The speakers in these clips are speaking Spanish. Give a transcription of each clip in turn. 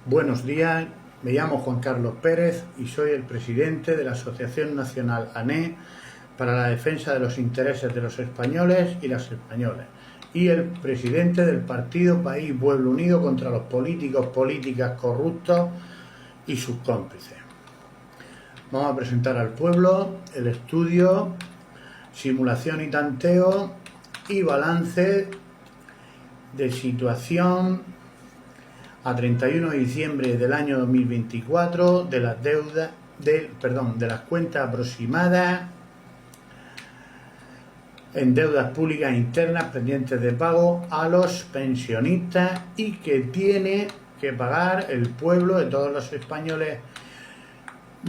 Buenos días, me llamo Juan Carlos Pérez y soy el presidente de la Asociación Nacional ANE para la defensa de los intereses de los españoles y las españolas y el presidente del partido País Pueblo Unido contra los políticas corruptos y sus cómplices. Vamos a presentar al pueblo el estudio, simulación y tanteo y balance de situación a 31 de diciembre del año 2024 de las deudas, de las cuentas aproximadas en deudas públicas internas pendientes de pago a los pensionistas y que tiene que pagar el pueblo de todos los españoles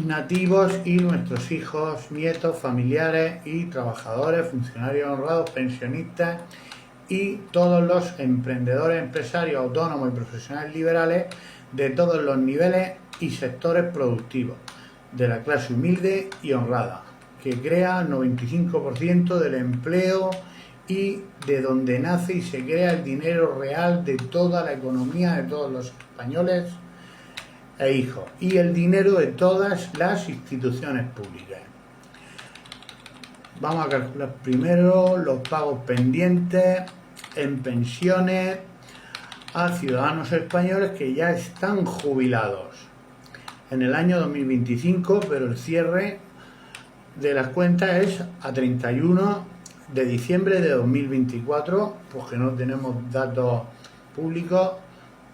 nativos y nuestros hijos, nietos, familiares y trabajadores, funcionarios honrados, pensionistas y todos los emprendedores, empresarios, autónomos y profesionales liberales de todos los niveles y sectores productivos, de la clase humilde y honrada, que crea el 95% del empleo y de donde nace y se crea el dinero real de toda la economía de todos los españoles e hijos, y el dinero de todas las instituciones públicas. Vamos a calcular primero los pagos pendientes en pensiones a ciudadanos españoles que ya están jubilados en el año 2025, pero el cierre de las cuentas es a 31 de diciembre de 2024, porque no tenemos datos públicos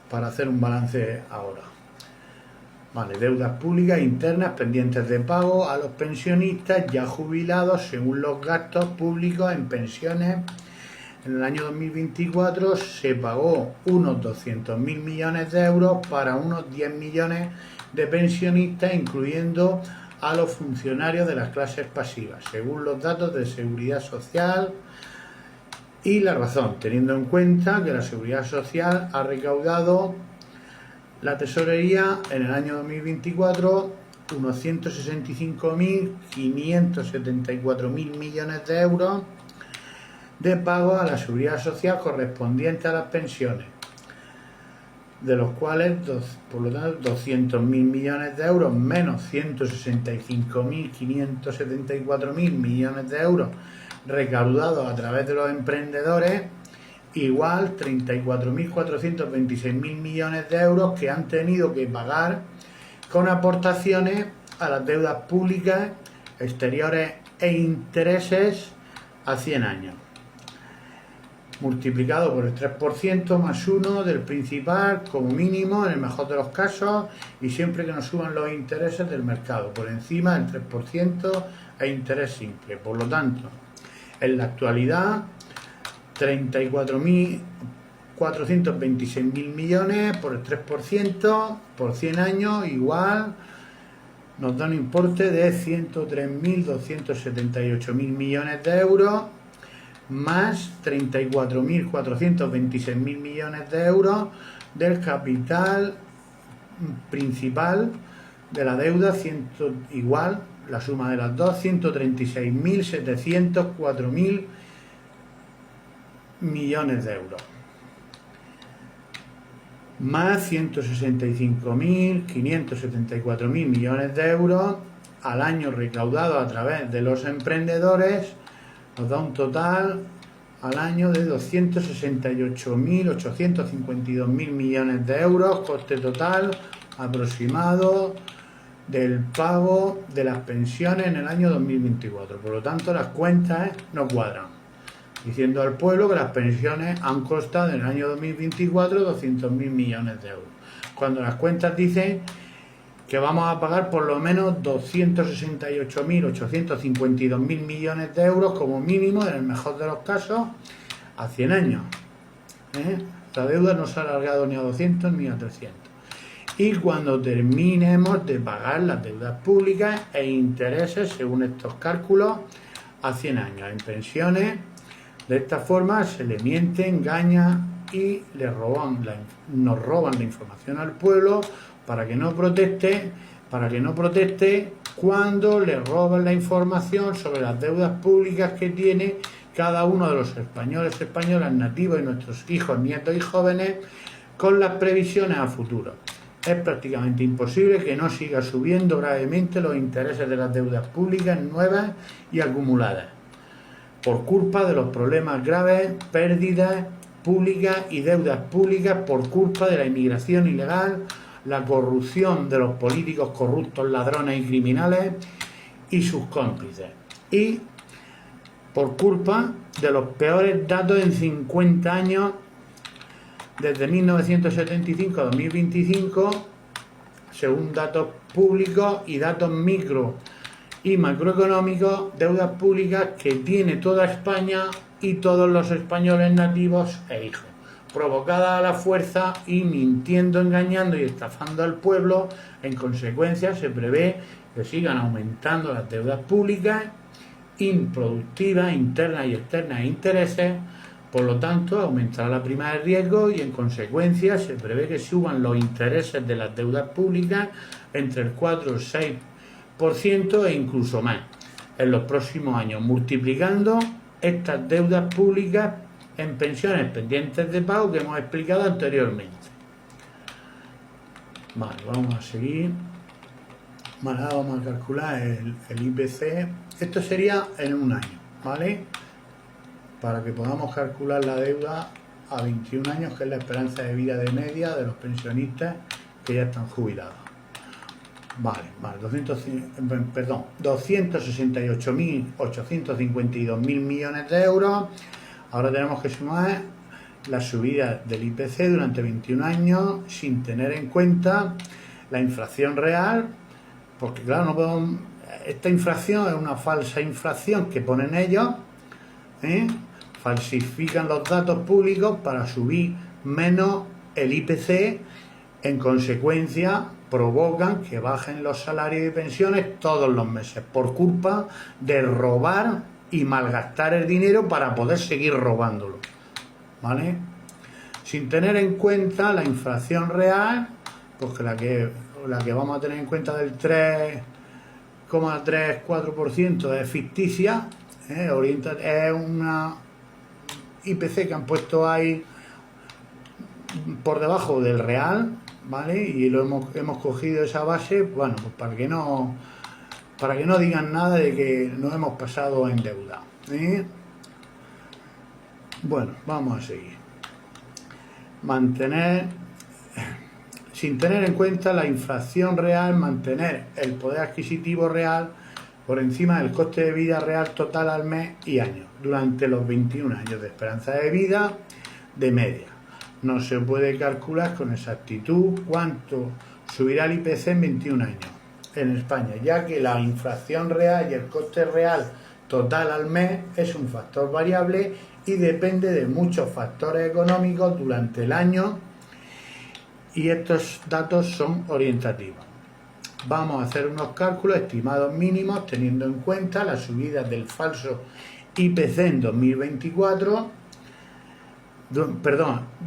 para hacer un balance ahora. Vale, deudas públicas internas pendientes de pago a los pensionistas ya jubilados según los gastos públicos en pensiones. En el año 2024 se pagó unos 200.000 millones de euros para unos 10 millones de pensionistas, incluyendo a los funcionarios de las clases pasivas, según los datos de Seguridad Social. Y la razón, teniendo en cuenta que la Seguridad Social ha recaudado la Tesorería en el año 2024 unos 165.574.000 millones de euros de pago a la Seguridad Social correspondiente a las pensiones, de los cuales, por lo tanto, 200.000 millones de euros menos 165.574.000 millones de euros recaudados a través de los emprendedores, igual 34.426.000 millones de euros que han tenido que pagar con aportaciones a las deudas públicas, exteriores e intereses a 100 años, multiplicado por el 3% más 1 del principal como mínimo en el mejor de los casos, y siempre que nos suban los intereses del mercado por encima del 3% e interés simple. Por lo tanto, en la actualidad 34.426.000 millones por el 3% por 100 años igual nos da un importe de 103.278.000 millones de euros más 34.426.000 millones de euros del capital principal de la deuda, igual la suma de las dos, 136.704.000 millones de euros, más 165.574.000 millones de euros al año recaudado a través de los emprendedores, nos da un total al año de 268.852.000 millones de euros, coste total aproximado del pago de las pensiones en el año 2024. Por lo tanto, las cuentas no cuadran, diciendo al pueblo que las pensiones han costado en el año 2024 200.000 millones de euros, cuando las cuentas dicen que vamos a pagar por lo menos 268.852.000 millones de euros como mínimo, en el mejor de los casos, a 100 años. La deuda no se ha alargado ni a 200 ni a 300. Y cuando terminemos de pagar las deudas públicas e intereses, según estos cálculos, a 100 años en pensiones, de esta forma se le miente, engaña y nos roban la información al pueblo para que no proteste cuando le roban la información sobre las deudas públicas que tiene cada uno de los españoles, españolas nativos y nuestros hijos, nietos y jóvenes con las previsiones a futuro. es prácticamente imposible que no siga subiendo gravemente los intereses de las deudas públicas nuevas y acumuladas, por culpa de los problemas graves, pérdidas públicas y deudas públicas por culpa de la inmigración ilegal, la corrupción de los políticos corruptos, ladrones y criminales y sus cómplices, y por culpa de los peores datos en 50 años, desde 1975 a 2025, según datos públicos y datos micro y macroeconómicos, deudas públicas que tiene toda España y todos los españoles nativos e hijos, provocada a la fuerza y mintiendo, engañando y estafando al pueblo. En consecuencia, se prevé que sigan aumentando las deudas públicas improductivas, internas y externas e intereses. Por lo tanto, aumentará la prima de riesgo y en consecuencia se prevé que suban los intereses de las deudas públicas entre el 4 y el 6% e incluso más en los próximos años, multiplicando estas deudas públicas en pensiones pendientes de pago que hemos explicado anteriormente. Vale, vamos a seguir. Vale, vamos a calcular el IPC. Esto sería en un año, ¿vale? Para que podamos calcular la deuda a 21 años, que es la esperanza de vida de media de los pensionistas que ya están jubilados. Vale, 268.852.000 millones de euros. Ahora tenemos que sumar la subida del IPC durante 21 años sin tener en cuenta la inflación real, porque claro, no podemos, esta inflación es una falsa inflación que ponen ellos, falsifican los datos públicos para subir menos el IPC. En consecuencia, provocan que bajen los salarios y pensiones todos los meses por culpa de robar y malgastar el dinero para poder seguir robándolo, ¿vale? Sin tener en cuenta la inflación real, porque la que vamos a tener en cuenta del 3,34% es ficticia, es una IPC que han puesto ahí por debajo del real, ¿vale? Y hemos cogido esa base, bueno, pues para que no digan nada de que nos hemos pasado en deuda, Bueno, vamos a seguir. Sin tener en cuenta la inflación real, mantener el poder adquisitivo real por encima del coste de vida real total al mes y año durante los 21 años de esperanza de vida de media. No se puede calcular con exactitud cuánto subirá el IPC en 21 años en España, ya que la inflación real y el coste real total al mes es un factor variable y depende de muchos factores económicos durante el año, y estos datos son orientativos. Vamos a hacer unos cálculos estimados mínimos teniendo en cuenta la subida del falso IPC en 2024,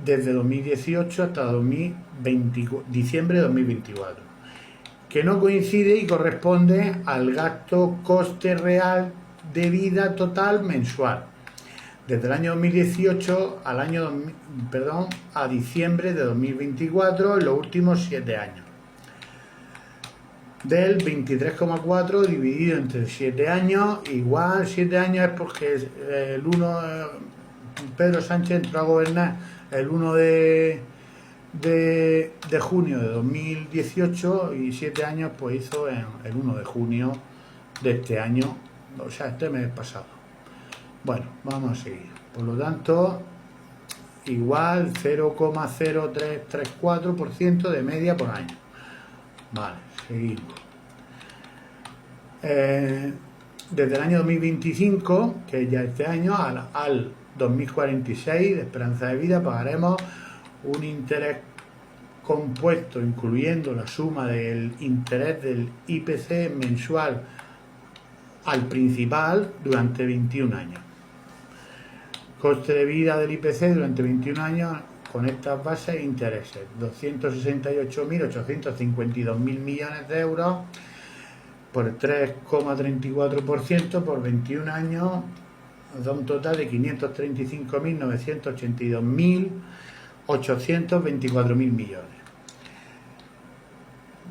desde 2018 hasta diciembre de 2024, que no coincide y corresponde al gasto coste real de vida total mensual desde el año 2018 a diciembre de 2024 en los últimos 7 años, del 23,4 dividido entre 7 años, igual 7 años es porque Pedro Sánchez entró a gobernar el 1 de junio de 2018 y 7 años pues hizo el 1 de junio de este año, o sea, este mes pasado. Bueno, vamos a seguir. Por lo tanto, igual 0,0334% de media por año. Vale, seguimos. Desde el año 2025, que es ya este año, al 2046 de esperanza de vida, pagaremos un interés compuesto, incluyendo la suma del interés del IPC mensual al principal durante 21 años. Coste de vida del IPC durante 21 años con estas bases e intereses: 268.852.000 millones de euros por el 3,34% por 21 años, nos da un total de 535.982.824.000 millones.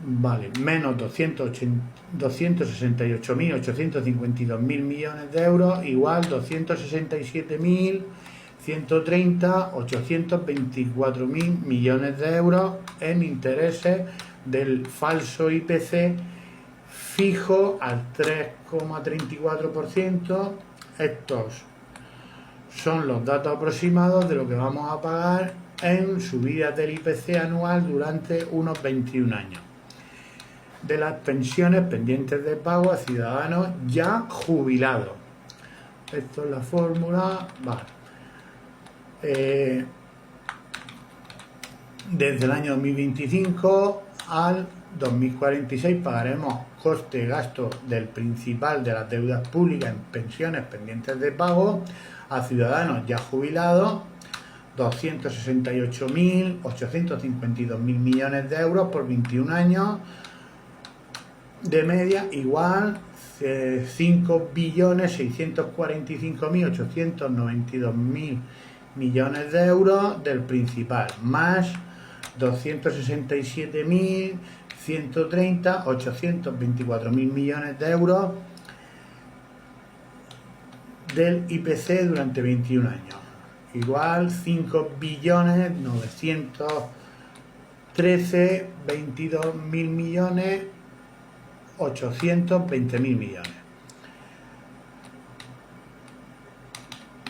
vale, menos 268.852.000 millones de euros, igual 267.130.824.000 millones de euros en intereses del falso IPC fijo al 3,34%. Estos son los datos aproximados de lo que vamos a pagar en subidas del IPC anual durante unos 21 años de las pensiones pendientes de pago a ciudadanos ya jubilados. Esto es la fórmula. Vale. Desde el año 2025 al 2046 pagaremos coste y gasto del principal de las deudas públicas en pensiones pendientes de pago a ciudadanos ya jubilados, 268.852.000 millones de euros por 21 años de media, igual 5.645.892.000 millones de euros del principal, más 267.130.824.000 millones de euros del IPC durante 21 años, igual 5.913.022.000 millones 820.000 millones.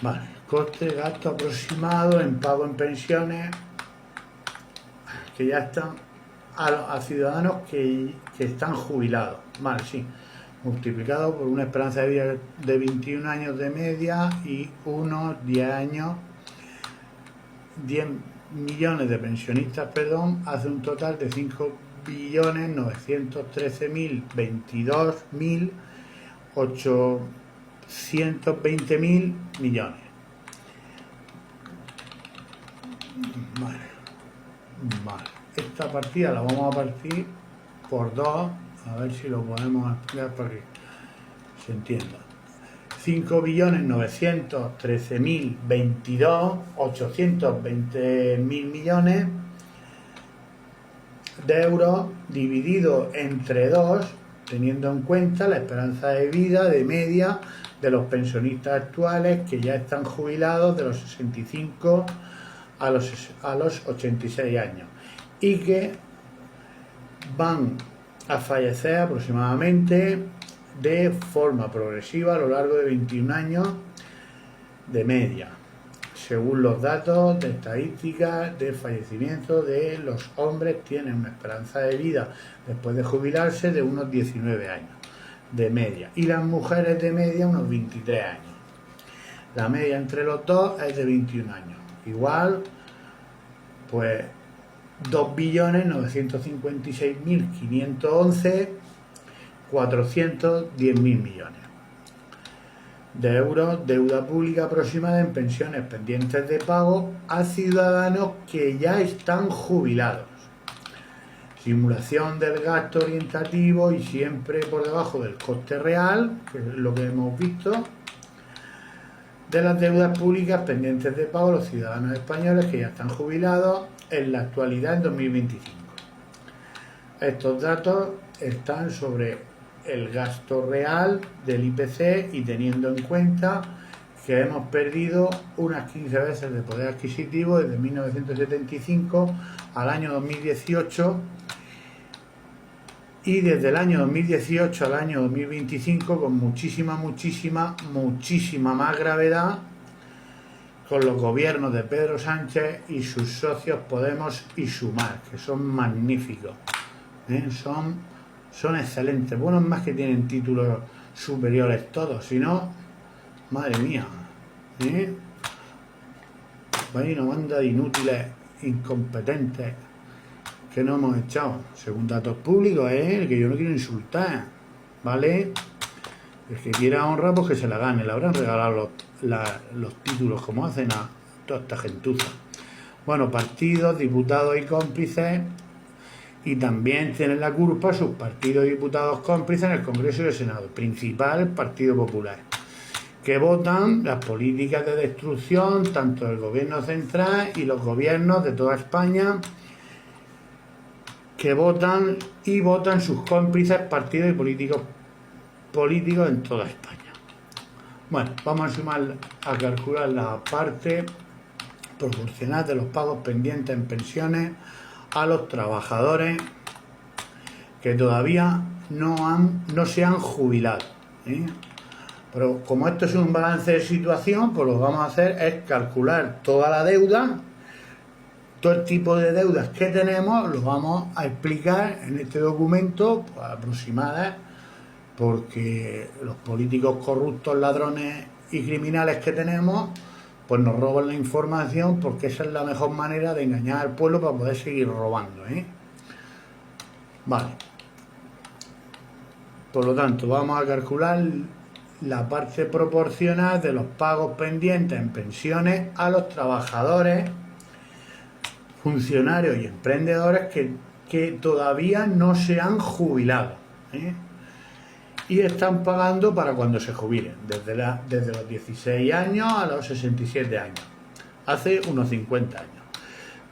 Vale, coste, gasto aproximado en pago en pensiones que ya están a ciudadanos que están jubilados. Vale, sí. Multiplicado por una esperanza de vida de 21 años de media y unos 10 años, 10 millones de pensionistas, perdón, hace un total de 5.913.022.820.000 millones. Vale. Esta partida la vamos a partir por 2. A ver si lo podemos explicar para que se entienda. 5.913.022.820.000 millones de euros dividido entre 2, teniendo en cuenta la esperanza de vida de media de los pensionistas actuales que ya están jubilados de los 65 a los 86 años y que van a fallecer aproximadamente de forma progresiva a lo largo de 21 años de media, según los datos de estadísticas de fallecimiento de los hombres. Tienen una esperanza de vida después de jubilarse de unos 19 años de media y las mujeres de media unos 23 años. La media entre los dos es de 21 años, igual pues 2.956.511.410.000 millones de euros deuda pública aproximada en pensiones pendientes de pago a ciudadanos que ya están jubilados. Simulación del gasto orientativo y siempre por debajo del coste real, que es lo que hemos visto, de las deudas públicas pendientes de pago a los ciudadanos españoles que ya están jubilados en la actualidad en 2025. Estos datos están sobre el gasto real del IPC y teniendo en cuenta que hemos perdido unas 15 veces de poder adquisitivo desde 1975 al año 2018 y desde el año 2018 al año 2025 con muchísima más gravedad con los gobiernos de Pedro Sánchez y sus socios Podemos y Sumar, que son magníficos, son excelentes, buenos más que tienen títulos superiores todos, si no, madre mía, hay una banda de inútiles, incompetentes que no hemos echado, según datos públicos, que yo no quiero insultar, ¿vale? El que quiera honra, pues que se la gane. Le habrán regalado los títulos como hacen a toda esta gentuza. Bueno, partidos, diputados y cómplices, y también tienen la culpa sus partidos y diputados cómplices en el Congreso y el Senado, principal el Partido Popular, que votan las políticas de destrucción tanto del gobierno central y los gobiernos de toda España que votan sus cómplices, partidos y políticos en toda España. Bueno, vamos a calcular la parte proporcional de los pagos pendientes en pensiones a los trabajadores que todavía no se han jubilado, ¿eh? Pero como esto es un balance de situación, pues lo que vamos a hacer es calcular toda la deuda, todo el tipo de deudas que tenemos, lo vamos a explicar en este documento, pues, aproximadas, porque los políticos corruptos, ladrones y criminales que tenemos, pues nos roban la información, porque esa es la mejor manera de engañar al pueblo para poder seguir robando, ¿eh? Vale. Por lo tanto, vamos a calcular la parte proporcional de los pagos pendientes en pensiones a los trabajadores, funcionarios y emprendedores que todavía no se han jubilado, ¿eh? Y están pagando para cuando se jubilen, desde los 16 años a los 67 años, hace unos 50 años.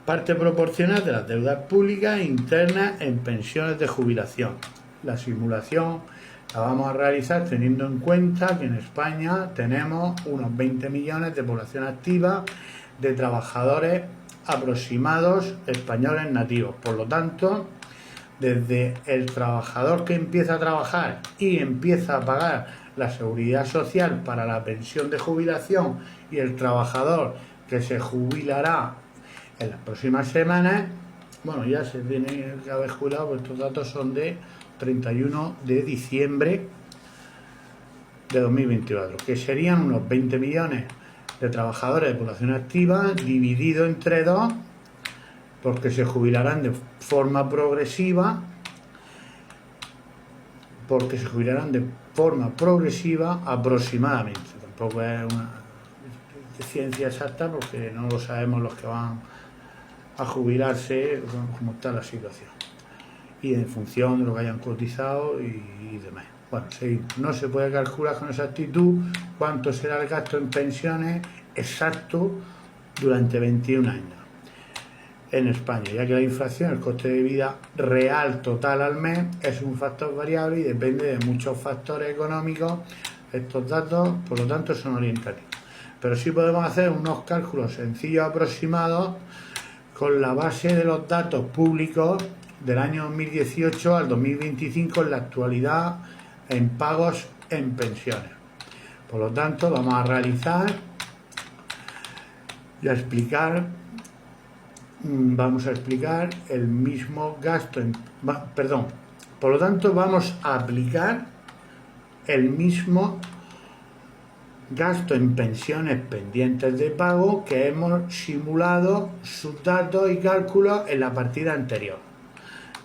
Parte proporcional de las deudas públicas internas en pensiones de jubilación. La simulación la vamos a realizar teniendo en cuenta que en España tenemos unos 20 millones de población activa de trabajadores aproximados españoles nativos. Por lo tanto, desde el trabajador que empieza a trabajar y empieza a pagar la seguridad social para la pensión de jubilación y el trabajador que se jubilará en las próximas semanas, bueno, ya se tiene que haber jubilado, pues estos datos son de 31 de diciembre de 2024, que serían unos 20 millones de trabajadores de población activa dividido entre dos, porque se jubilarán de forma progresiva, aproximadamente. Tampoco es una ciencia exacta porque no lo sabemos los que van a jubilarse, cómo está la situación, y en función de lo que hayan cotizado y demás. Bueno, no se puede calcular con exactitud cuánto será el gasto en pensiones exacto durante 21 años en España, ya que la inflación, el coste de vida real total al mes, es un factor variable y depende de muchos factores económicos. Estos datos, por lo tanto, son orientativos. Pero sí podemos hacer unos cálculos sencillos aproximados con la base de los datos públicos del año 2018 al 2025 en la actualidad en pagos en pensiones. Por lo tanto, vamos a realizar y a explicar el mismo gasto por lo tanto vamos a aplicar el mismo gasto en pensiones pendientes de pago que hemos simulado sus datos y cálculos en la partida anterior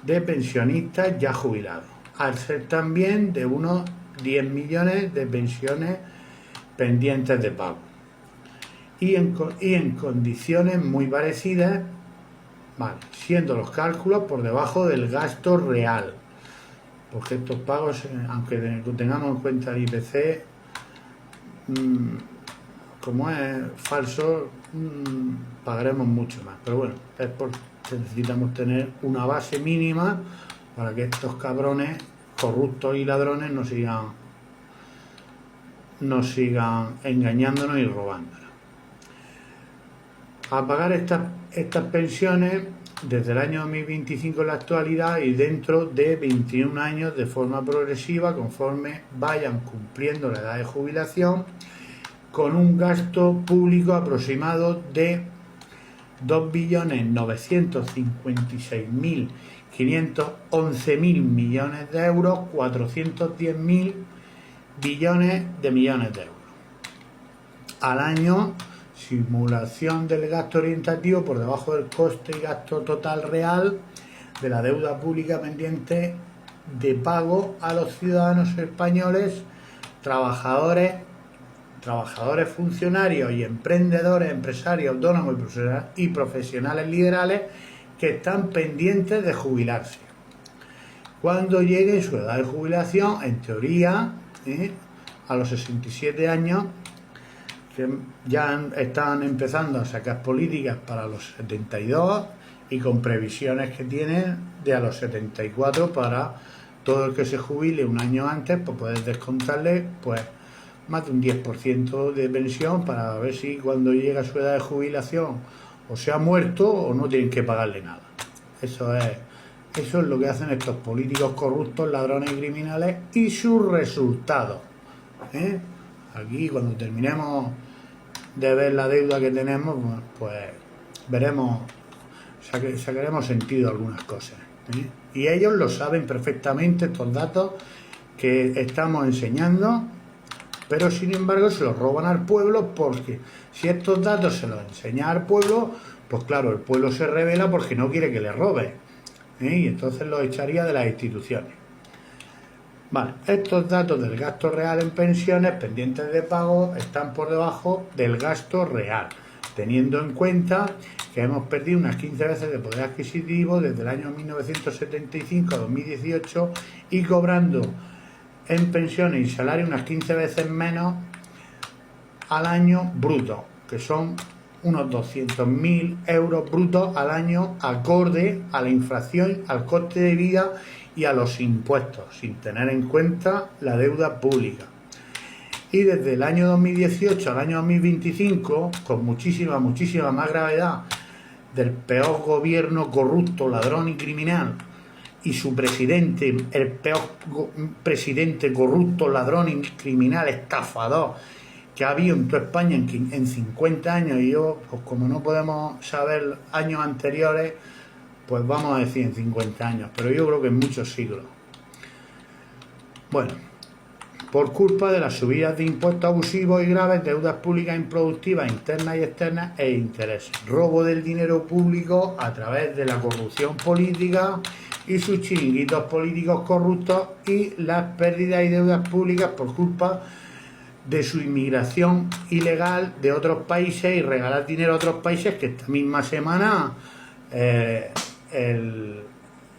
de pensionistas ya jubilados, al ser también de unos 10 millones de pensiones pendientes de pago y en condiciones muy parecidas. Vale, siendo los cálculos por debajo del gasto real, porque estos pagos, aunque tengamos en cuenta el IPC, como es falso, pagaremos mucho más. Pero bueno, es porque necesitamos tener una base mínima para que estos cabrones corruptos y ladrones no sigan engañándonos y robándonos. A pagar estas pensiones desde el año 2025 en la actualidad y dentro de 21 años de forma progresiva conforme vayan cumpliendo la edad de jubilación, con un gasto público aproximado de 2.956.511.000 millones de euros, 410.000 billones de millones de euros al año. Simulación del gasto orientativo por debajo del coste y gasto total real de la deuda pública pendiente de pago a los ciudadanos españoles, trabajadores, funcionarios y emprendedores, empresarios, autónomos y profesionales liberales que están pendientes de jubilarse. Cuando llegue su edad de jubilación, en teoría, a los 67 años, que ya están empezando a sacar políticas para los 72, y con previsiones que tienen de a los 74 para todo el que se jubile un año antes, pues poder descontarle pues más de un 10% de pensión para ver si cuando llega a su edad de jubilación o se ha muerto o no tienen que pagarle nada. Eso es lo que hacen estos políticos corruptos, ladrones y criminales y sus resultados. Aquí cuando terminemos de ver la deuda que tenemos, pues veremos, sacaremos sentido a algunas cosas. Y ellos lo saben perfectamente, estos datos que estamos enseñando, pero sin embargo se los roban al pueblo, porque si estos datos se los enseñan al pueblo, pues claro, el pueblo se rebela porque no quiere que le robe, y entonces los echaría de las instituciones. Vale, estos datos del gasto real en pensiones pendientes de pago están por debajo del gasto real, teniendo en cuenta que hemos perdido unas 15 veces de poder adquisitivo desde el año 1975 a 2018 y cobrando en pensiones y salarios unas 15 veces menos al año bruto, que son unos 200.000 euros brutos al año, acorde a la inflación, al coste de vida y a los impuestos, sin tener en cuenta la deuda pública. Y desde el año 2018 al año 2025, con muchísima más gravedad del peor gobierno corrupto, ladrón y criminal, y su presidente, el peor presidente corrupto, ladrón y criminal, estafador, que ha habido en toda España en 50 años, y yo, pues como no podemos saber años anteriores, pues vamos a decir en 50 años, pero yo creo que en muchos siglos. Bueno, por culpa de las subidas de impuestos abusivos y graves, deudas públicas improductivas internas y externas e intereses, robo del dinero público a través de la corrupción política y sus chiringuitos políticos corruptos, y las pérdidas y deudas públicas por culpa de su inmigración ilegal de otros países y regalar dinero a otros países, que esta misma semana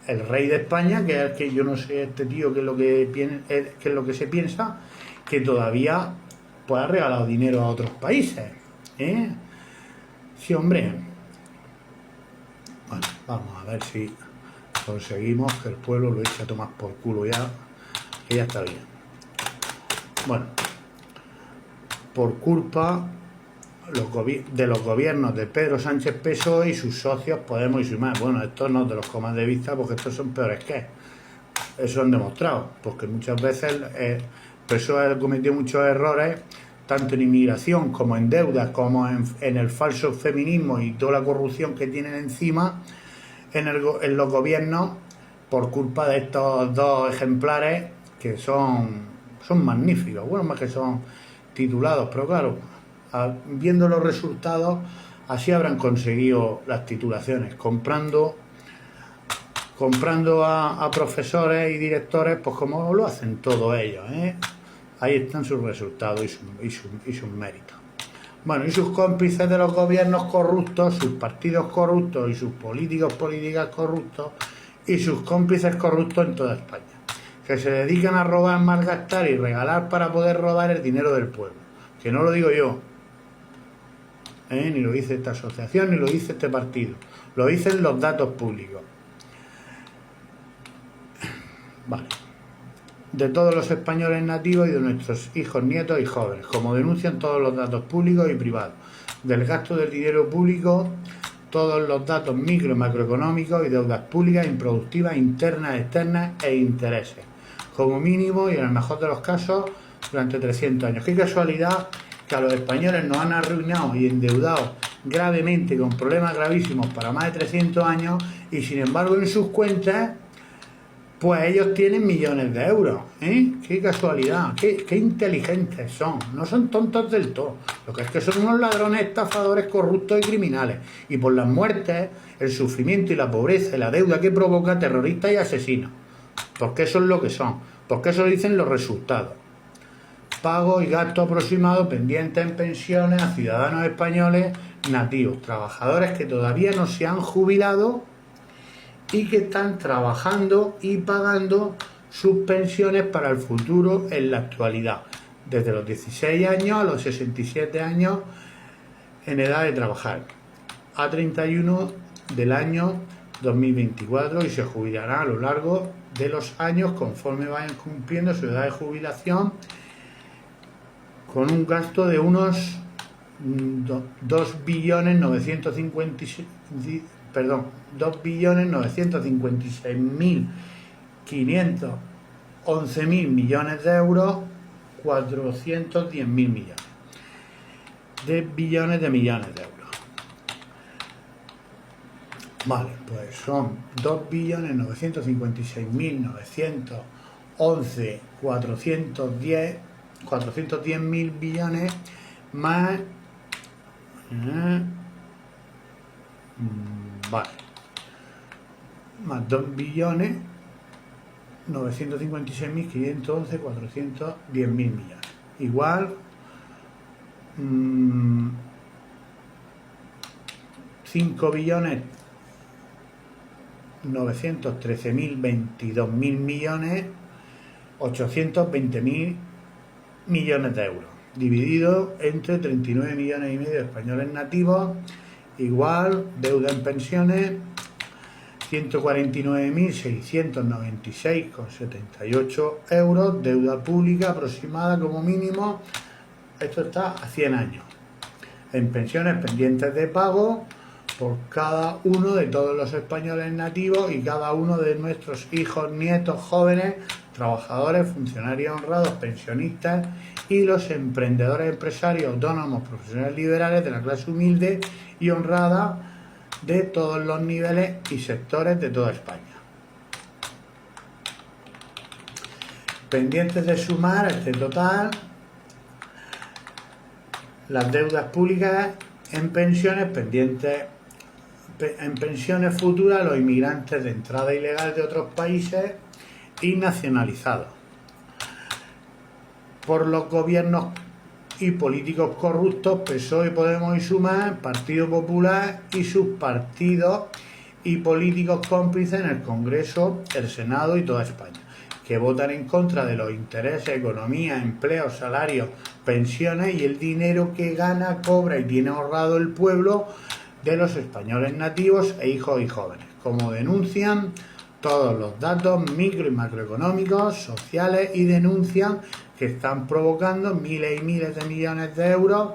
el rey de España, que es el que yo no sé, este tío, qué es lo que se piensa, que todavía pues ha regalado dinero a otros países. Sí, hombre. Bueno, vamos a ver si conseguimos que el pueblo lo eche a tomar por culo ya, que ya está bien. Bueno, por culpa de los gobiernos de Pedro Sánchez PSOE y sus socios Podemos y Sumar. Bueno, estos no te los comas de vista, porque estos son peores que eso han demostrado, porque muchas veces PSOE ha cometido muchos errores, tanto en inmigración como en deudas, como en el falso feminismo y toda la corrupción que tienen encima en los gobiernos, por culpa de estos dos ejemplares que son magníficos. Bueno, más que son titulados, pero claro, viendo los resultados, así habrán conseguido las titulaciones, comprando a profesores y directores, pues como lo hacen todos ellos. Ahí están sus resultados y sus méritos. Bueno, y sus cómplices de los gobiernos corruptos, sus partidos corruptos y sus políticas corruptos, y sus cómplices corruptos en toda España, que se dedican a robar, malgastar y regalar para poder robar el dinero del pueblo. Que no lo digo yo, ni lo dice esta asociación, ni lo dice este partido, lo dicen los datos públicos. Vale. De todos los españoles nativos y de nuestros hijos, nietos y jóvenes, como denuncian todos los datos públicos y privados, del gasto del dinero público, todos los datos micro y macroeconómicos y deudas públicas improductivas, internas, externas e intereses, como mínimo y en el mejor de los casos durante 300 años. Qué casualidad que a los españoles nos han arruinado y endeudado gravemente, con problemas gravísimos, para más de 300 años, y sin embargo en sus cuentas pues ellos tienen millones de euros. Qué casualidad, qué inteligentes son. No son tontos del todo. Lo que es que son unos ladrones, estafadores, corruptos y criminales. Y por las muertes, el sufrimiento y la pobreza y la deuda que provoca, terroristas y asesinos. Porque eso es lo que son. Porque eso dicen los resultados. Pago y gasto aproximado pendientes en pensiones a ciudadanos españoles nativos, trabajadores que todavía no se han jubilado y que están trabajando y pagando sus pensiones para el futuro en la actualidad, desde los 16 años a los 67 años en edad de trabajar, a 31 del año 2024 y se jubilarán a lo largo de los años conforme vayan cumpliendo su edad de jubilación, con un gasto de unos 2.956.511.000 millones de euros, 410.000 millones de billones de millones de euros. Vale, pues son 2.955.911.410.000 billones más vale, más 2.956.511.410.000 millones igual 5.913.022.000 millones 820.000 millones de euros, dividido entre 39 millones y medio de españoles nativos, igual deuda en pensiones 149.696,78 euros, deuda pública aproximada como mínimo, esto está a 100 años, en pensiones pendientes de pago por cada uno de todos los españoles nativos y cada uno de nuestros hijos, nietos, jóvenes, trabajadores, funcionarios honrados, pensionistas y los emprendedores, empresarios, autónomos, profesionales liberales de la clase humilde y honrada de todos los niveles y sectores de toda España. Pendientes de sumar este total las deudas públicas en pensiones pendientes en pensiones futuras a los inmigrantes de entrada ilegal de otros países y nacionalizados por los gobiernos y políticos corruptos PSOE, Podemos y Sumar, Partido Popular y sus partidos y políticos cómplices en el Congreso, el Senado y toda España, que votan en contra de los intereses, economía, empleo, salarios, pensiones y el dinero que gana, cobra y tiene ahorrado el pueblo de los españoles nativos e hijos y jóvenes, como denuncian todos los datos micro y macroeconómicos, sociales, y denuncian que están provocando miles y miles de millones de euros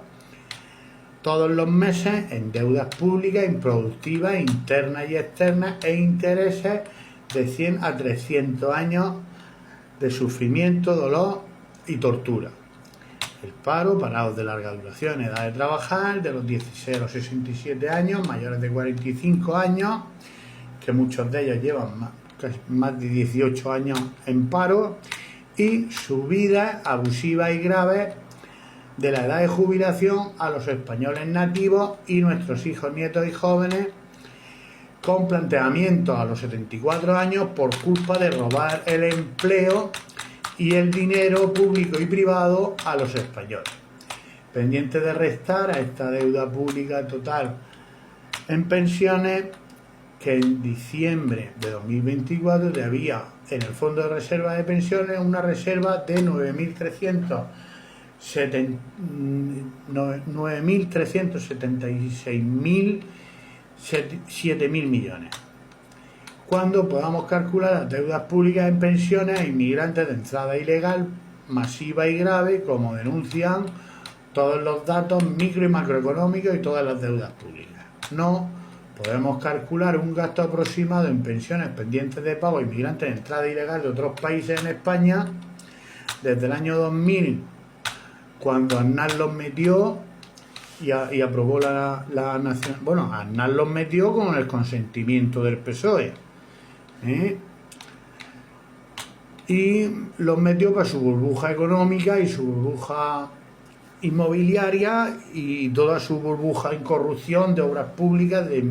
todos los meses en deudas públicas improductivas, internas y externas, e intereses de 100 a 300 años de sufrimiento, dolor y tortura. El paro, parados de larga duración, edad de trabajar, de los 16 a los 67 años, mayores de 45 años, que muchos de ellos llevan más de 18 años en paro, y subidas abusivas y graves de la edad de jubilación a los españoles nativos y nuestros hijos, nietos y jóvenes, con planteamientos a los 74 años por culpa de robar el empleo y el dinero público y privado a los españoles. Pendiente de restar a esta deuda pública total en pensiones, que en diciembre de 2024 había en el Fondo de Reserva de Pensiones una reserva de 9.376.007.000 millones. Cuando podamos calcular las deudas públicas en pensiones a inmigrantes de entrada ilegal, masiva y grave, como denuncian todos los datos micro y macroeconómicos y todas las deudas públicas. No podemos calcular un gasto aproximado en pensiones pendientes de pago a inmigrantes de entrada ilegal de otros países en España desde el año 2000, cuando Aznar los metió y aprobó la nación. Bueno, Aznar los metió con el consentimiento del PSOE. Y los metió para su burbuja económica y su burbuja inmobiliaria y toda su burbuja en corrupción de obras públicas de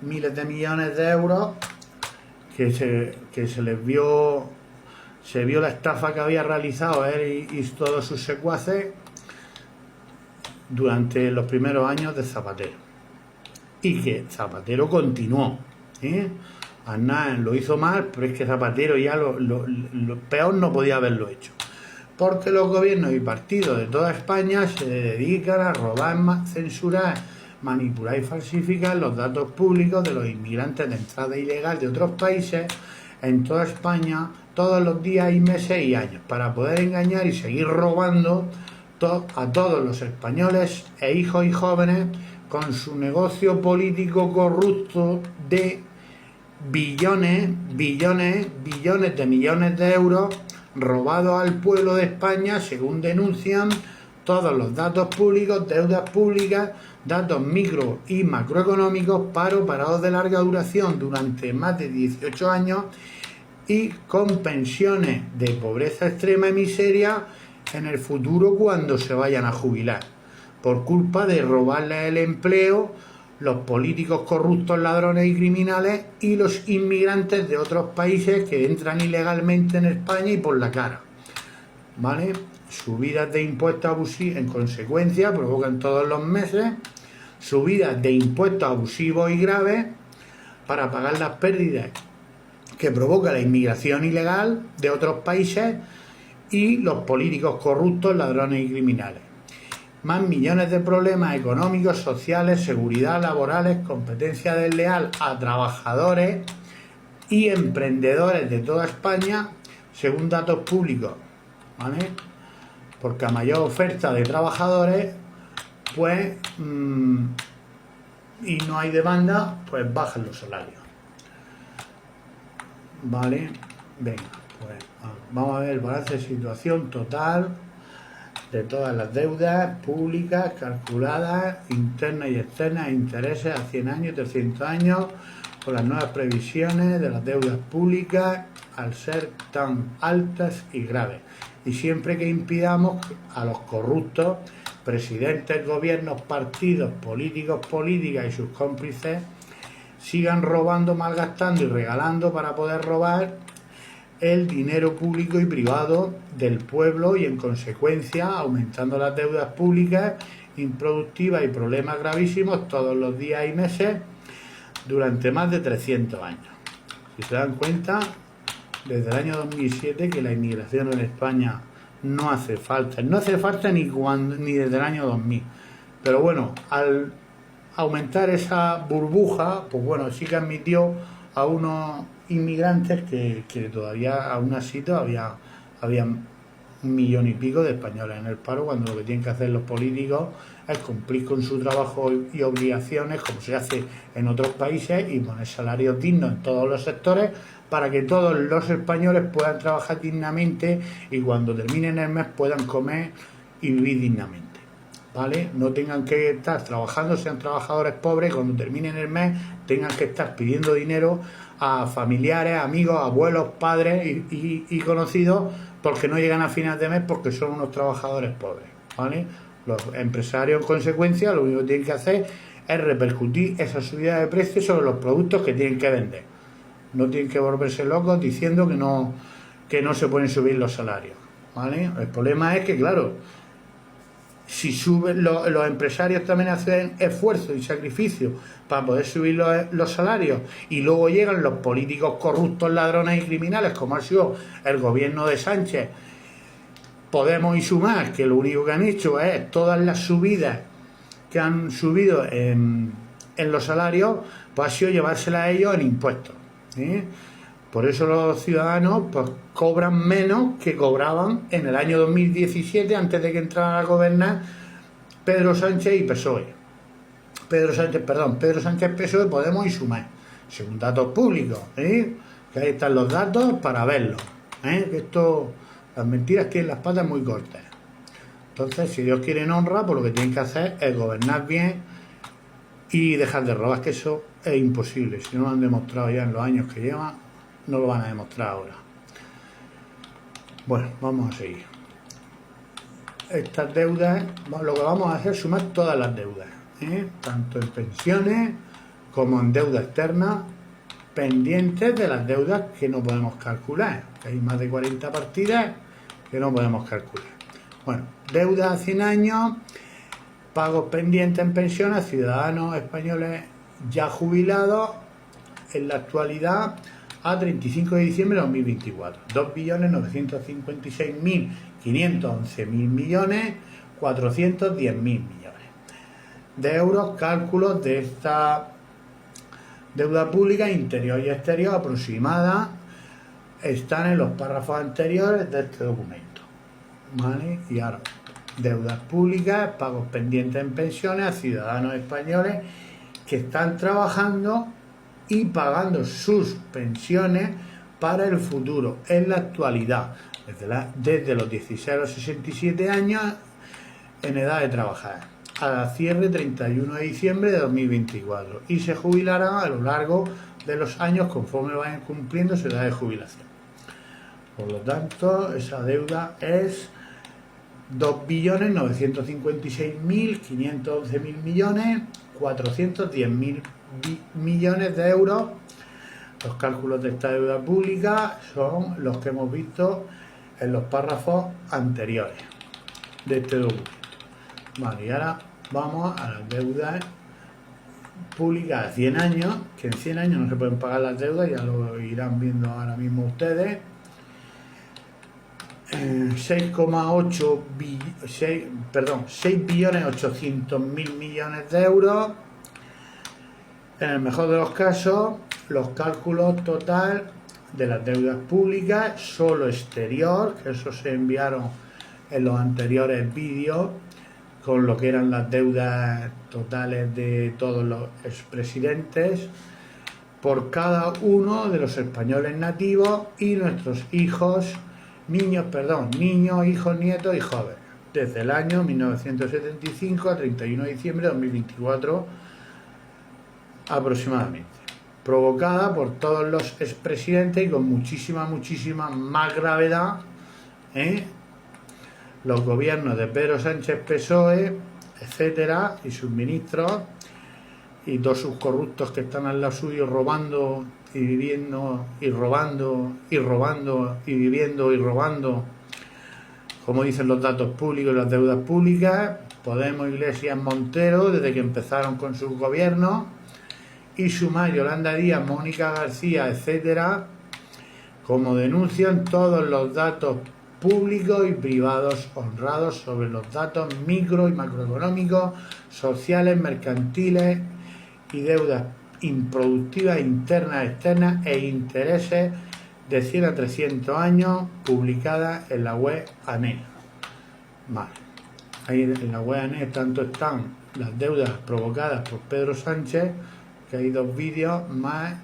miles de millones de euros, que se vio la estafa que había realizado él y todos sus secuaces durante los primeros años de Zapatero, y que Zapatero continuó. Aznar lo hizo mal, pero es que Zapatero ya lo peor no podía haberlo hecho, porque los gobiernos y partidos de toda España se dedican a robar, censurar, manipular y falsificar los datos públicos de los inmigrantes de entrada ilegal de otros países en toda España todos los días y meses y años, para poder engañar y seguir robando a todos los españoles e hijos y jóvenes con su negocio político corrupto de billones de millones de euros robados al pueblo de España, según denuncian todos los datos públicos, deudas públicas, datos micro y macroeconómicos, parados de larga duración durante más de 18 años y con pensiones de pobreza extrema y miseria en el futuro cuando se vayan a jubilar, por culpa de robarles el empleo los políticos corruptos, ladrones y criminales y los inmigrantes de otros países que entran ilegalmente en España y por la cara, ¿vale? Subidas de impuestos abusivos, en consecuencia, provocan todos los meses subidas de impuestos abusivos y graves para pagar las pérdidas que provoca la inmigración ilegal de otros países y los políticos corruptos, ladrones y criminales. Más millones de problemas económicos, sociales, seguridad laborales, competencia desleal a trabajadores y emprendedores de toda España, según datos públicos, ¿vale? Porque a mayor oferta de trabajadores, pues, y no hay demanda, pues bajan los salarios. ¿Vale? Venga, pues vamos a ver el balance de situación total de todas las deudas públicas calculadas, internas y externas, intereses a 100 años, 300 años, con las nuevas previsiones de las deudas públicas al ser tan altas y graves. Y siempre que impidamos a los corruptos, presidentes, gobiernos, partidos, políticos, políticas y sus cómplices sigan robando, malgastando y regalando para poder robar el dinero público y privado del pueblo y en consecuencia aumentando las deudas públicas improductivas y problemas gravísimos todos los días y meses durante más de 300 años. Si se dan cuenta, desde el año 2007 que la inmigración en España no hace falta ni desde el año 2000, pero bueno, al aumentar esa burbuja, pues bueno, sí que admitió a unos inmigrantes que todavía, aún así, todavía había 1,5 millones de españoles en el paro, cuando lo que tienen que hacer los políticos es cumplir con su trabajo y obligaciones, como se hace en otros países, y poner salarios dignos en todos los sectores para que todos los españoles puedan trabajar dignamente y cuando terminen el mes puedan comer y vivir dignamente, ¿vale? No tengan que estar trabajando, sean trabajadores pobres, cuando terminen el mes tengan que estar pidiendo dinero a familiares, amigos, abuelos, padres y conocidos porque no llegan a final de mes porque son unos trabajadores pobres, ¿vale? Los empresarios, en consecuencia, lo único que tienen que hacer es repercutir esa subida de precios sobre los productos que tienen que vender. No tienen que volverse locos diciendo que no se pueden subir los salarios, ¿vale? El problema es que, claro, si suben los empresarios también hacen esfuerzo y sacrificio para poder subir los salarios y luego llegan los políticos corruptos, ladrones y criminales, como ha sido el gobierno de Sánchez, Podemos y Sumar, que lo único que han hecho es todas las subidas que han subido en los salarios, pues ha sido llevárselas a ellos en impuestos, ¿sí? Por eso los ciudadanos pues cobran menos que cobraban en el año 2017, antes de que entrara a gobernar Pedro Sánchez y PSOE. Pedro Sánchez, PSOE, Podemos y Sumar, según datos públicos, ¿eh? Que ahí están los datos para verlos, ¿eh? Que las mentiras tienen las patas muy cortas. Entonces, si Dios quiere en honra, pues lo que tienen que hacer es gobernar bien y dejar de robar, que eso es imposible. Si no lo han demostrado ya en los años que llevan, no lo van a demostrar ahora. Bueno, vamos a seguir. Estas deudas, lo que vamos a hacer es sumar todas las deudas, ¿eh? Tanto en pensiones como en deuda externa, pendientes de las deudas que no podemos calcular. Hay más de 40 partidas que no podemos calcular. Bueno, deuda a 100 años, pagos pendientes en pensiones a ciudadanos españoles ya jubilados en la actualidad a 35 de diciembre de 2024. 2.956.511.410.000 millones. de euros. Cálculos de esta deuda pública interior y exterior aproximada están en los párrafos anteriores de este documento, ¿vale? Y ahora, deudas públicas, pagos pendientes en pensiones a ciudadanos españoles que están trabajando y pagando sus pensiones para el futuro, en la actualidad, desde los 16 a los 67 años en edad de trabajar, a cierre 31 de diciembre de 2024, y se jubilarán a lo largo de los años conforme vayan cumpliendo su edad de jubilación. Por lo tanto, esa deuda es 2.956.511.410.000 millones de euros. Los cálculos de esta deuda pública son los que hemos visto en los párrafos anteriores de este documento. Vale, y ahora vamos a las deudas públicas a 100 años, que en 100 años no se pueden pagar las deudas, ya lo irán viendo ahora mismo ustedes. 6.800.000 millones de euros. En el mejor de los casos, los cálculos total de las deudas públicas, solo exterior, que eso se enviaron en los anteriores vídeos, con lo que eran las deudas totales de todos los expresidentes, por cada uno de los españoles nativos y nuestros hijos, niños, hijos, nietos y jóvenes, desde el año 1975 a 31 de diciembre de 2024 aproximadamente, provocada por todos los expresidentes y con muchísima más gravedad, los gobiernos de Pedro Sánchez, PSOE, etcétera, y sus ministros y todos sus corruptos que están al lado suyo robando y viviendo y robando y robando y viviendo y robando, como dicen los datos públicos y las deudas públicas. Podemos, Iglesias, Montero, desde que empezaron con sus gobiernos, y Sumar, Yolanda Díaz, Mónica García, etcétera, como denuncian todos los datos públicos y privados honrados sobre los datos micro y macroeconómicos, sociales, mercantiles y deudas improductivas internas, externas e intereses de 100 a 300 años, publicadas en la web ANE. Vale. Ahí en la web ANE tanto están las deudas provocadas por Pedro Sánchez, que hay 2 vídeos, más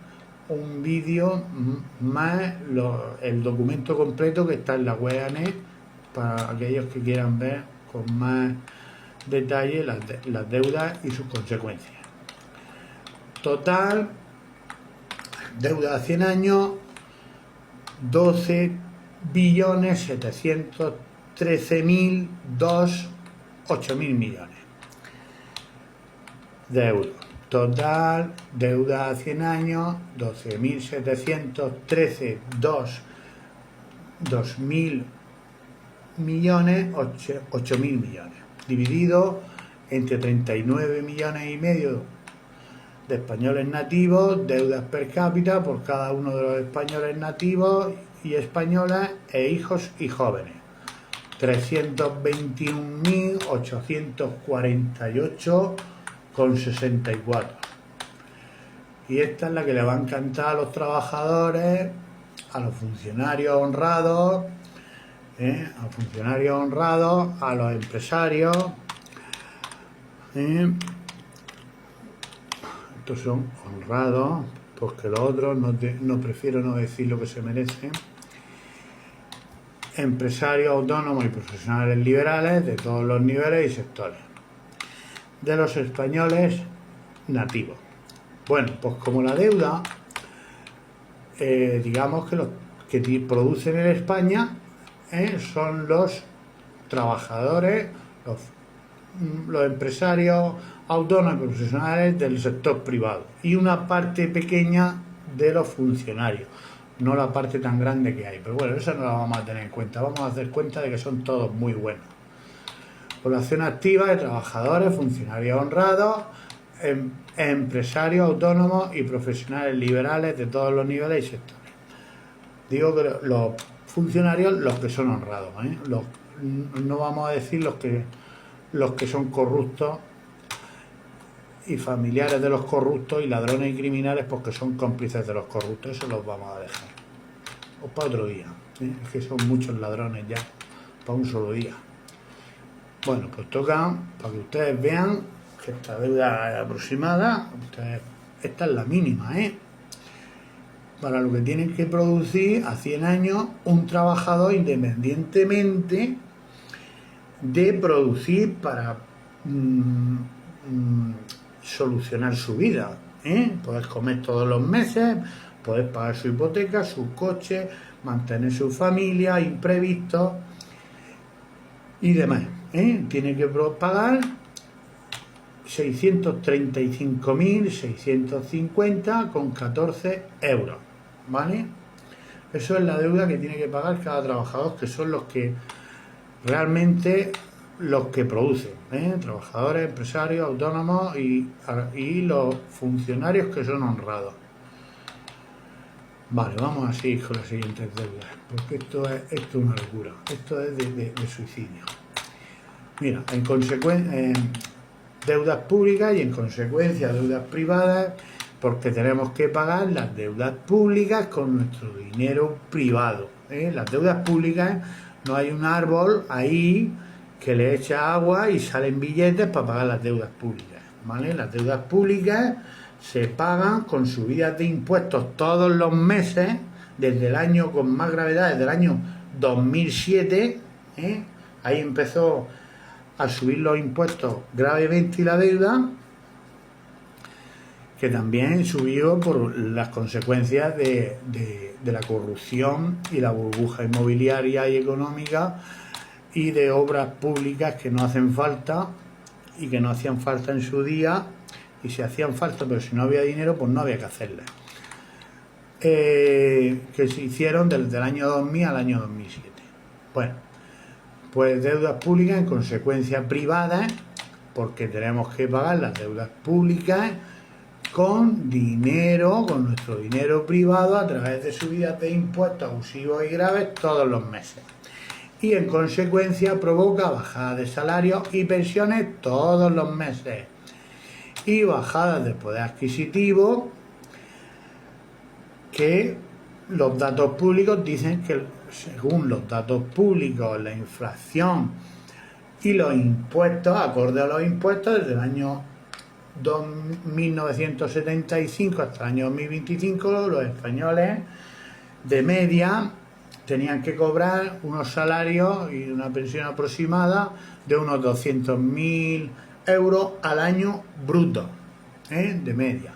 un vídeo, más el documento completo que está en la web ANE, para aquellos que quieran ver con más detalle las deudas y sus consecuencias. Total, deuda a 100 años, 12.713.208.000 millones de euros. Total, deuda a 100 años, 12.713.2.000 millones, 8.000 millones, dividido entre 39 millones y medio de españoles nativos, deudas per cápita por cada uno de los españoles nativos y españolas e hijos y jóvenes, 321.848,64. Y esta es la que le va a encantar a los trabajadores, a los funcionarios honrados, a los empresarios. Estos son honrados, porque los otros no prefiero no decir lo que se merecen. Empresarios autónomos y profesionales liberales de todos los niveles y sectores, de los españoles nativos. Bueno, pues como la deuda, digamos que los que producen en España son los trabajadores, los empresarios autónomos y profesionales del sector privado, y una parte pequeña de los funcionarios, no la parte tan grande que hay, pero bueno, eso no la vamos a tener en cuenta, vamos a hacer cuenta de que son todos muy buenos. Población activa de trabajadores, funcionarios honrados, empresarios autónomos y profesionales liberales de todos los niveles y sectores. Digo que los funcionarios, los que son honrados, no vamos a decir los que son corruptos y familiares de los corruptos y ladrones y criminales porque son cómplices de los corruptos. Eso los vamos a dejar. O para otro día. Es que son muchos ladrones ya, para un solo día. Bueno, pues toca, para que ustedes vean que esta deuda aproximada, esta es la mínima, para lo que tienen que producir a 100 años un trabajador, independientemente de producir para solucionar su vida, poder comer todos los meses, poder pagar su hipoteca, su coche, mantener su familia, imprevistos y demás. Tiene que pagar 635.650 con 14 euros, ¿vale? Eso es la deuda que tiene que pagar cada trabajador, que son los que realmente los que producen, trabajadores, empresarios, autónomos y los funcionarios que son honrados. Vale, vamos a seguir con las siguientes deudas, porque esto es una locura, esto es de suicidio. Mira, en consecuencia, deudas públicas y en consecuencia deudas privadas, porque tenemos que pagar las deudas públicas con nuestro dinero privado. Las deudas públicas, no hay un árbol ahí que le echa agua y salen billetes para pagar las deudas públicas, ¿vale? Las deudas públicas se pagan con subidas de impuestos todos los meses, desde el año con más gravedad, desde el año 2007, ahí empezó a subir los impuestos gravemente y la deuda, que también subió por las consecuencias de la corrupción y la burbuja inmobiliaria y económica y de obras públicas que no hacen falta y que no hacían falta en su día, y si hacían falta, pero si no había dinero, pues no había que hacerlas. Que se hicieron desde el año 2000 al año 2007. Bueno, pues deudas públicas en consecuencia privadas, porque tenemos que pagar las deudas públicas con dinero, con nuestro dinero privado, a través de subidas de impuestos abusivos y graves todos los meses. Y en consecuencia provoca bajadas de salarios y pensiones todos los meses. Y bajadas de poder adquisitivo, que los datos públicos dicen que, según los datos públicos, la inflación y los impuestos, acorde a los impuestos, desde el año 1975 hasta el año 2025, los españoles de media tenían que cobrar unos salarios y una pensión aproximada de unos 200.000 euros al año bruto, de media.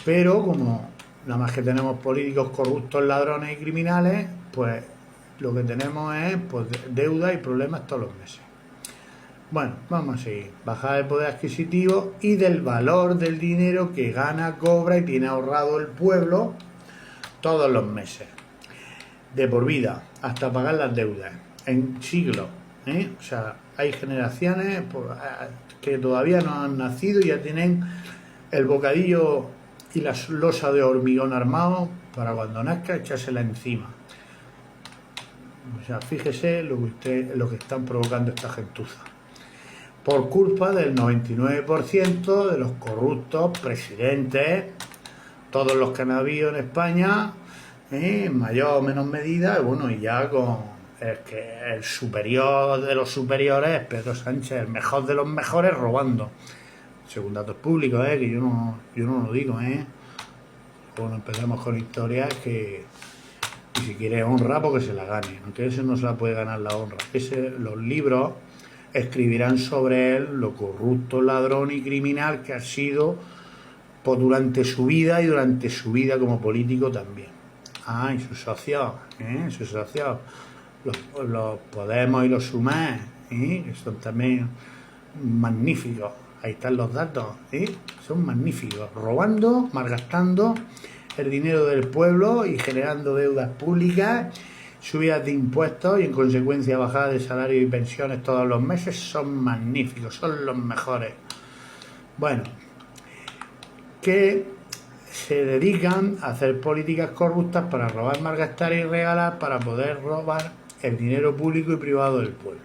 Pero como nada más que tenemos políticos corruptos, ladrones y criminales, pues lo que tenemos es pues, deuda y problemas todos los meses. Bueno, vamos a seguir. Bajada del poder adquisitivo y del valor del dinero que gana, cobra y tiene ahorrado el pueblo todos los meses, de por vida, hasta pagar las deudas, en siglos. O sea, hay generaciones que todavía no han nacido y ya tienen el bocadillo y la losa de hormigón armado para cuando nazca echársela encima. O sea, fíjese lo que están provocando esta gentuza. Por culpa del 99% de los corruptos presidentes, todos los que han habido en España, en mayor o menor medida, bueno, y ya con el superior de los superiores, Pedro Sánchez, el mejor de los mejores, robando. Según datos públicos, que yo no lo digo, Bueno, empezamos con historias que, y si quiere honra, porque se la gane, aunque ese no se la puede ganar la honra. Los libros escribirán sobre él lo corrupto, ladrón y criminal que ha sido durante su vida y durante su vida como político también. Y sus socios, los Podemos y los Sumar, que son también magníficos. Ahí están los datos, son magníficos, robando, malgastando el dinero del pueblo y generando deudas públicas, subidas de impuestos y en consecuencia bajadas de salarios y pensiones todos los meses. Son magníficos, son los mejores. Bueno, que se dedican a hacer políticas corruptas para robar, malgastar y regalar, para poder robar el dinero público y privado del pueblo.